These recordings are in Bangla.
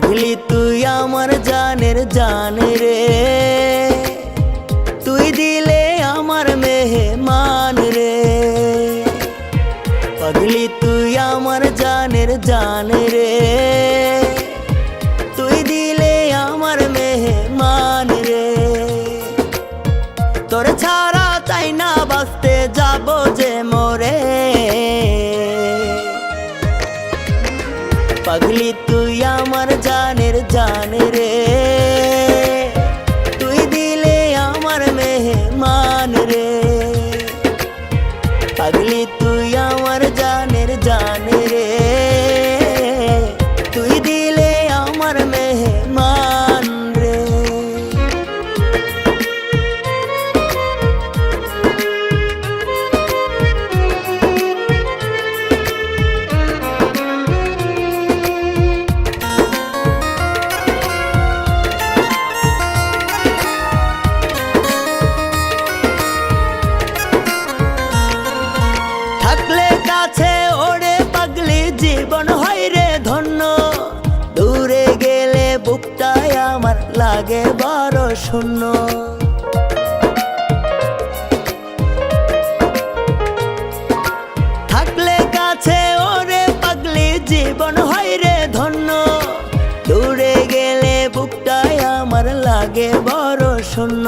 পাগলি তুই আমার জানের জান রে, তুই দিলে আমার মেহমান রে। পাগলি তুই আমার জানের জান রে, তুই দিলে আমার মেহমান রে। তোর ছাড়া চাই না বাঁচতে যাব যে মোরে। পাগলি তুই আমার জানের জান রে, তুই দিলে আমার মেহমান রে। পাগলি তুই আমার জানের জান রে, তুই দিলে আমার মেহমান রে। থাকলে কাছে ওরে পাগলি জীবন হয় রে ধন্য, দূরে গেলে বুকটায় আমার লাগে বড় শূন্য। থাকলে কাছে ওরে পাগলি জীবন হয় রে ধন্য, দূরে গেলে বুকটায় আমার লাগে বড় শূন্য।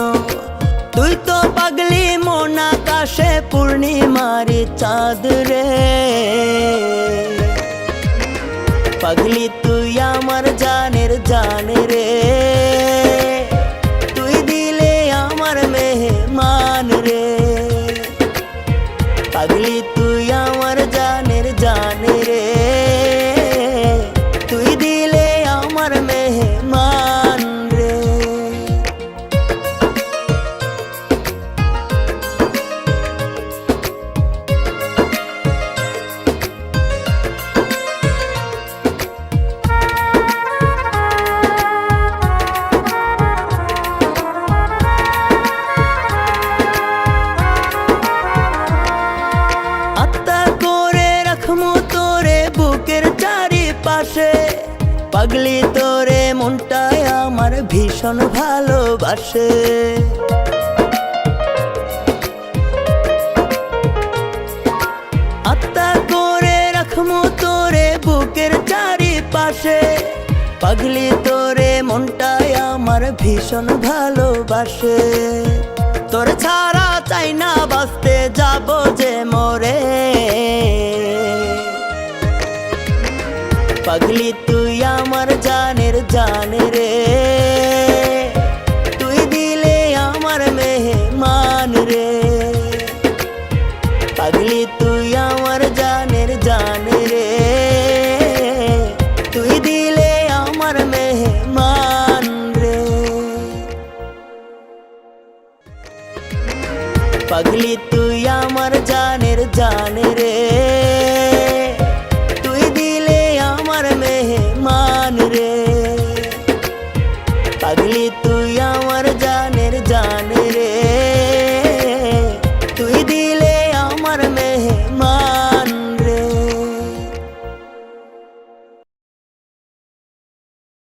তুই তো পাগলি মন আকাশে পূর্ণিমারি চাঁদ রে। পাগলি তুই আমার জানের জান রে, তুই দিলে আমার মেহমান রে। পাগলি তুই আমার জানের জান রে, তুই দিলে আমার মেহমান রে। তোরে বুকের চারিপাশে পাগলি তোরে মনটায় আমার ভীষণ ভালোবাসে। আত্মা করে রাখমু তোরে বুকের চারিপাশে, পাগলি তোরে মনটায় আমার ভীষণ ভালোবাসে। তোর ছাড়া চাই না বাঁচতে যাব যে মোরে। পাগলি তুই আমার জানের জান রে, তুই দিলে আমার মেহমান রে। পাগলি তুই আমার জানের জান রে, তুই দিলে আমার